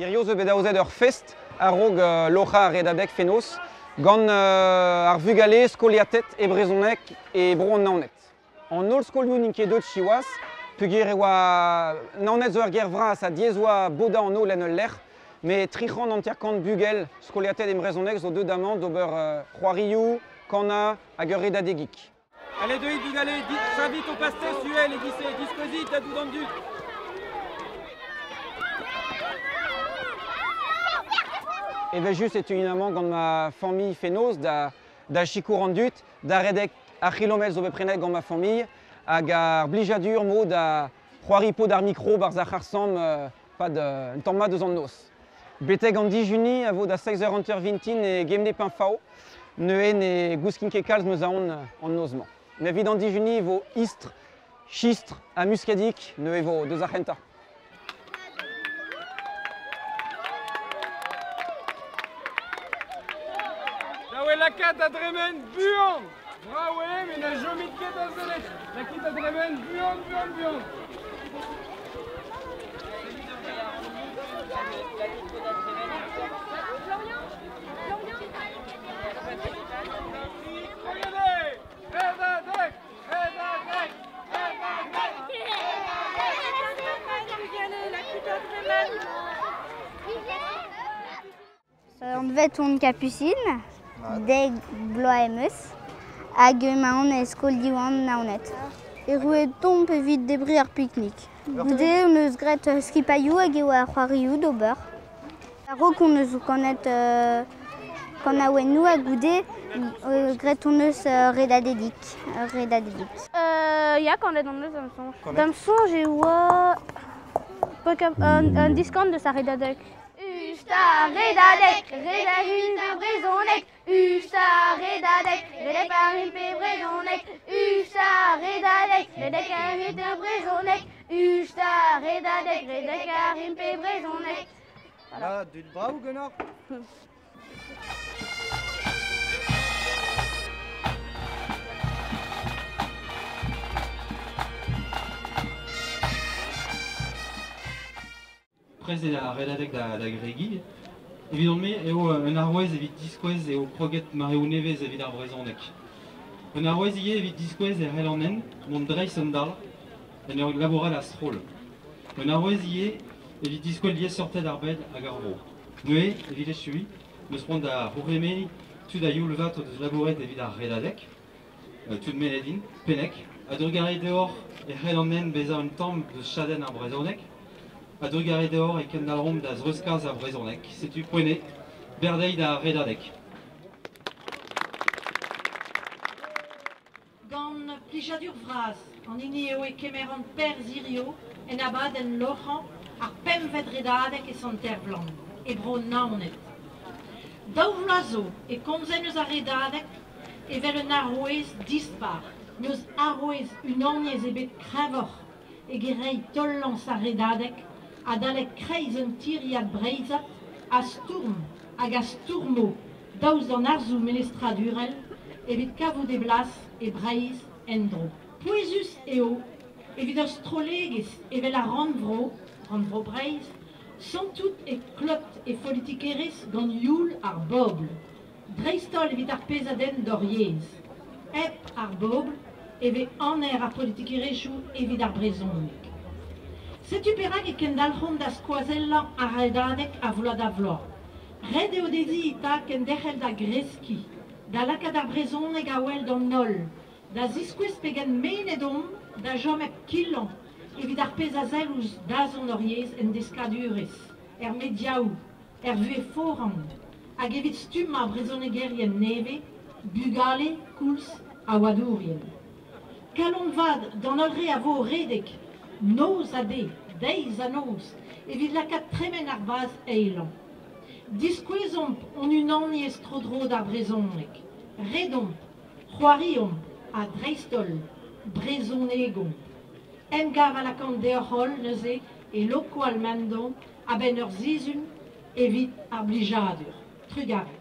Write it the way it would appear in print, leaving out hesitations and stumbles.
Irioz eo bet aozet ur fest a rog locha a redadek fenos gant ar vugale skoliatet e brezonek e bro an naonet. An ol skolioù n'inket deut chiwas, pugir oa naonet zo ar ger vras a diez oa boda an ol en ul lec'h, me tric'han an terkant bugel skoliatet e brezonek zo deud amant d'ober c'hoarioù, kana hag ur redadegik. Allez, Deuil, Bugale, j'invite au pastel, suel et discosit, à tout dans le duc. Evel just évidemment gant ma famille fenos da chikour an dut, da redek ar c'hilomel zo beprenet gant ma famille, hag ar blijadur mo da c'hoaripo d'ar micro bar za c'harsam pad un tamm ma deus an nos. Beteg an 10 juni a vo da 6h20 e gemne pin fao, neuen e gouskin ket kalz meus aon an nozman. Ne vid an 10 juni vo istre, chistre a muscadik ne vo deus ar c'henta. La kat a dremen buan! Braoué, mais na jomit ket a zelek! La kat a dremen buan! On vet on capucine, deg bloa emeus, hag emaon e skoldiouan naonet. E roue tomp evit debri ar piknik. Goude on eus gret skipaiou hag eo ar c'hoarioù d'ober. Aro on eus konet kan a oen nou a goude, gret on eus redadedik. Ya, quand on est dans le songe. Dans le songe, j'ai un discount de sa redadek. Usta redadek, redahun a brezonek. Usta redadek, redek a rimpe brezonek. Usta redadek, redek a rimpe brezonek. Usta redadek, redek a rimpe brezonek. Voilà, dud bravo Gunnar. Prez a redadek da Gregi. Evidemment, eo un arwez evit diskwez eo kroget mareo nevez evit ar brezonek. Un arwez ie evit diskwez e c'hell an en, mont dreiz an dal, en eo laboral a strol. Un arwez ie evit diskwez liez sorted ar bed hag ar bro. Neue, evit e chui, meus pront da c'houremeni tud a youl vat o deus laboret evit ar redadek, tud menedin, penek, a drugare deor e c'hell an en beza un tamm deus chaden ar brezonek, a drugare deor e ken dalrom da zreuskaz a brezonek. Setu poene, berdei da redadek. Gant plijadur vraz, an ini eo e kemer an per zirio en abad en loc'han ar pemvet redadek e santer vlan, e bro naonet. Daou vlazo e komzen eus a redadek evel un arrouez dispar, neus arrouez un aniez ebet krevoc'h e gerei tollans a redadek a dalek kreiz un tiriad breizat a stourm hag a stourmo daouz d'an arzou menestradurel evit kavout e blas e breiz en dro. Pouezus eo evit ur strolegez evel a ranvro breiz, santout e klot e politikerez gant youl ar bobl. Dreistol evit ar pezadenn d'or yez. Ep ar bobl evit aner ar politikerezhou evit ar brezonek. Setu perak e ken dalc'hom da skoazellan a redadek a vloa da vloa. Red eo dezi eta ken derc'hel da greski, da lakad ar brezonek a wel d'an nol, da ziskwez pegen menedom da jomep killan, evit ar pez a zel ouz dazon hor yez en deskadurez, mediaou, vue foran, hag evit stum a brezonegerien neve, bugale, kouls a wadourien. Kalon vad d'an olre a vo redek, noz a de, deiz a noz, evit lakad tremen ar baz eilan. Diskwezomp on un aniez tro-dro d'ar brezonek. Redomp, c'hoariomp, a dreistol, brezonegon. Engav a lakant deoc'hol neuze e loko almendon a ben ur zizun evit ar blijadur. Trugavet.